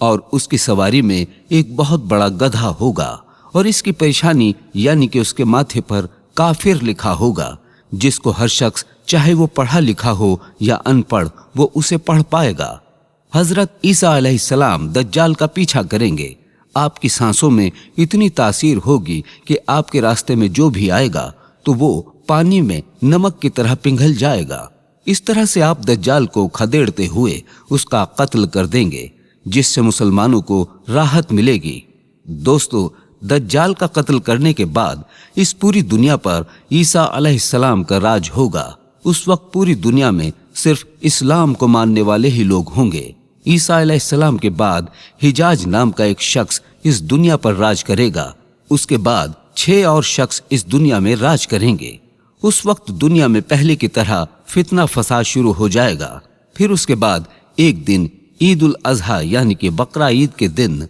اور اس کی سواری میں ایک بہت بڑا گدھا ہوگا اور اس کی پیشانی یعنی کہ اس کے ماتھے پر کافر لکھا ہوگا، جس کو ہر شخص چاہے وہ پڑھا لکھا ہو یا ان پڑھ وہ اسے پڑھ پائے گا۔ حضرت عیسیٰ علیہ السلام دجال کا پیچھا کریں گے۔ آپ کی سانسوں میں اتنی تاثیر ہوگی کہ آپ کے راستے میں جو بھی آئے گا تو وہ پانی میں نمک کی طرح پگھل جائے گا۔ اس طرح سے آپ دجال کو کھدیڑتے ہوئے اس کا قتل کر دیں گے، جس سے مسلمانوں کو راحت ملے گی۔ دوستو، دجال کا قتل کرنے کے بعد اس پوری دنیا پر عیسیٰ علیہ السلام کا راج ہوگا۔ اس وقت پوری دنیا میں صرف اسلام کو ماننے والے ہی لوگ ہوں گے۔ عیسیٰ علیہ السلام کے بعد حجاج نام کا ایک شخص اس دنیا پر راج کرے گا۔ اس کے بعد 6 اور شخص اس دنیا میں راج کریں گے۔ اس وقت دنیا میں پہلے کی طرح فتنہ فساد شروع ہو جائے گا۔ پھر اس کے بعد ایک دن عید الاضحیٰ یعنی کہ بقرہ عید کے دن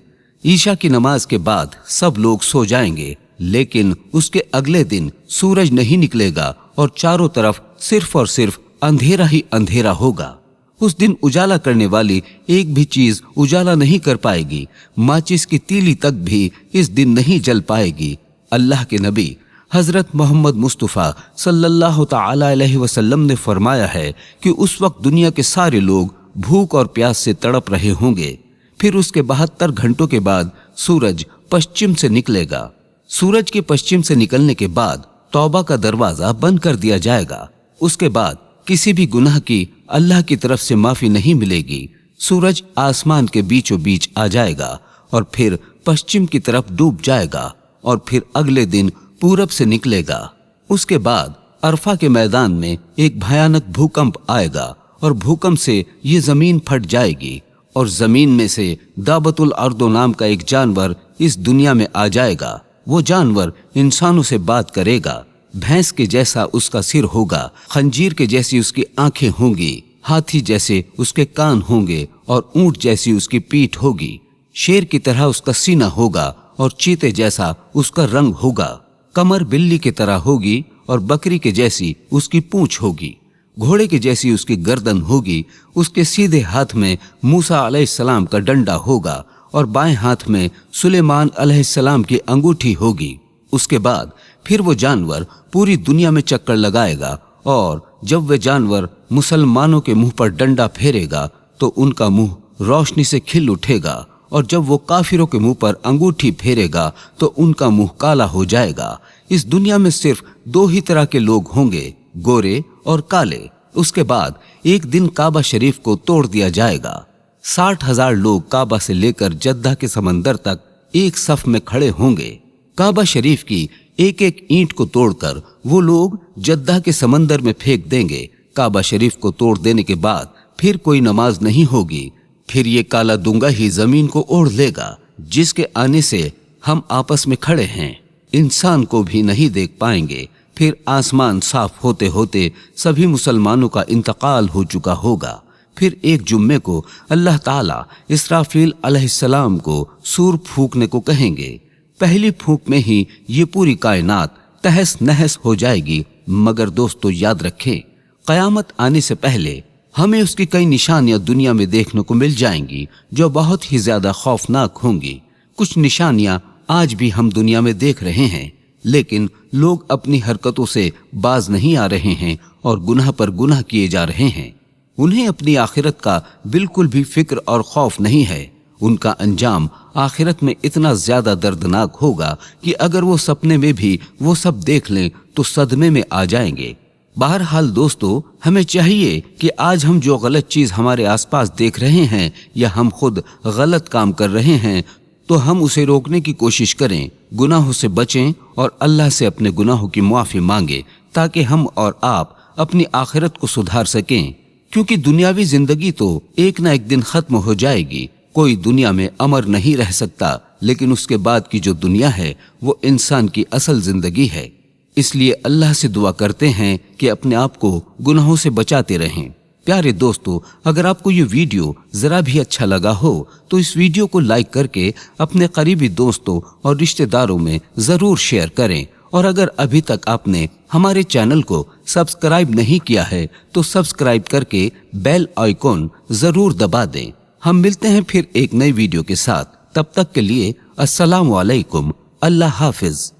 عشاء کی نماز کے بعد سب لوگ سو جائیں گے، لیکن اس کے اگلے دن سورج نہیں نکلے گا اور چاروں طرف صرف اور صرف اندھیرا ہی اندھیرا ہوگا۔ اس دن اجالا کرنے والی ایک بھی چیز اجالا نہیں کر پائے گی، ماچس کی تیلی تک بھی اس دن نہیں جل پائے گی۔ اللہ کے نبی حضرت محمد مصطفیٰ صلی اللہ تعالی علیہ وسلم نے فرمایا ہے کہ اس وقت دنیا کے سارے لوگ بھوک اور پیاس سے تڑپ رہے ہوں گے۔ پھر اس کے 72 گھنٹوں کے بعد سورج پشچم سے نکلے گا۔ سورج کے پشچم سے نکلنے کے بعد توبہ کا دروازہ بند کر دیا جائے گا۔ اس کے بعد کسی بھی گناہ کی اللہ کی طرف سے معافی نہیں ملے گی۔ سورج آسمان کے بیچوں بیچ آ جائے گا اور پھر پشچم کی طرف ڈوب جائے گا اور پھر اگلے دن پورب سے نکلے گا۔ اس کے بعد عرفہ کے میدان میں ایک بھیانک بھوکمپ آئے گا اور بھوکمپ سے یہ زمین پھٹ جائے گی اور زمین میں سے دابت الارض نام کا ایک جانور اس دنیا میں آ جائے گا۔ وہ جانور انسانوں سے بات کرے گا۔ بھینس کے جیسا اس کا سر ہوگا، خنجیر کے جیسی اس کی آنکھیں ہوں گی، ہاتھی جیسے اس کے کان ہوں گے اور اونٹ جیسی اس کی پیٹھ ہوگی۔ شیر کی طرح اس کا سینہ ہوگا اور چیتے جیسا اس کا رنگ ہوگا۔ کمر بلی کی طرح ہوگی اور بکری کے جیسی اس کی پونچھ ہوگی۔ گھوڑے کی جیسی اس کی گردن ہوگی۔ اس کے سیدھے ہاتھ میں موسیٰ علیہ السلام کا ڈنڈا ہوگا اور بائیں ہاتھ میں سلیمان علیہ السلام کی انگوٹھی ہوگی۔ اس کے بعد پھر وہ جانور پوری دنیا میں چکر لگائے گا اور جب وہ جانور مسلمانوں کے منہ پر ڈنڈا پھیرے گا تو ان کا منہ روشنی سے کھل اٹھے گا، اور جب وہ کافروں کے منہ پر انگوٹھی پھیرے گا تو ان کا منہ کالا ہو جائے گا۔ اس دنیا میں صرف 2 ہی طرح کے لوگ ہوں گے، گورے اور کالے۔ اس کے بعد ایک دن کعبہ شریف کو توڑ دیا جائے گا۔ 60,000 لوگ کعبہ سے لے کر جدہ کے سمندر تک ایک صف میں کھڑے ہوں گے۔ کعبہ شریف کی ایک ایک اینٹ کو توڑ کر وہ لوگ جدہ کے سمندر میں پھینک دیں گے۔ کعبہ شریف کو توڑ دینے کے بعد پھر کوئی نماز نہیں ہوگی۔ پھر یہ کالا دنگا ہی زمین کو اوڑھ لے گا، جس کے آنے سے ہم آپس میں کھڑے ہیں، انسان کو بھی نہیں دیکھ پائیں گے۔ پھر آسمان صاف ہوتے ہوتے سبھی مسلمانوں کا انتقال ہو چکا ہوگا۔ پھر ایک جمعے کو اللہ تعالیٰ اسرافیل علیہ السلام کو سور پھونکنے کو کہیں گے۔ پہلی پھونک میں ہی یہ پوری کائنات تہس نہس ہو جائے گی۔ مگر دوستو یاد رکھیں، قیامت آنے سے پہلے ہمیں اس کی کئی نشانیاں دنیا میں دیکھنے کو مل جائیں گی جو بہت ہی زیادہ خوفناک ہوں گی۔ کچھ نشانیاں آج بھی ہم دنیا میں دیکھ رہے ہیں، لیکن لوگ اپنی حرکتوں سے باز نہیں آ رہے ہیں اور گناہ پر گناہ کیے جا رہے ہیں۔ انہیں اپنی آخرت کا بالکل بھی فکر اور خوف نہیں ہے۔ ان کا انجام آخرت میں اتنا زیادہ دردناک ہوگا کہ اگر وہ سپنے میں بھی وہ سب دیکھ لیں تو صدمے میں آ جائیں گے۔ بہرحال دوستو، ہمیں چاہیے کہ آج ہم جو غلط چیز ہمارے آس پاس دیکھ رہے ہیں یا ہم خود غلط کام کر رہے ہیں تو ہم اسے روکنے کی کوشش کریں، گناہوں سے بچیں اور اللہ سے اپنے گناہوں کی معافی مانگیں تاکہ ہم اور آپ اپنی آخرت کو سدھار سکیں، کیونکہ دنیاوی زندگی تو ایک نہ ایک دن ختم ہو جائے گی۔ کوئی دنیا میں امر نہیں رہ سکتا، لیکن اس کے بعد کی جو دنیا ہے وہ انسان کی اصل زندگی ہے۔ اس لیے اللہ سے دعا کرتے ہیں کہ اپنے آپ کو گناہوں سے بچاتے رہیں۔ پیارے دوستو، اگر آپ کو یہ ویڈیو ذرا بھی اچھا لگا ہو تو اس ویڈیو کو لائک کر کے اپنے قریبی دوستوں اور رشتہ داروں میں ضرور شیئر کریں، اور اگر ابھی تک آپ نے ہمارے چینل کو سبسکرائب نہیں کیا ہے تو سبسکرائب کر کے بیل آئیکن ضرور دبا دیں۔ ہم ملتے ہیں پھر ایک نئی ویڈیو کے ساتھ، تب تک کے لیے السلام علیکم، اللہ حافظ۔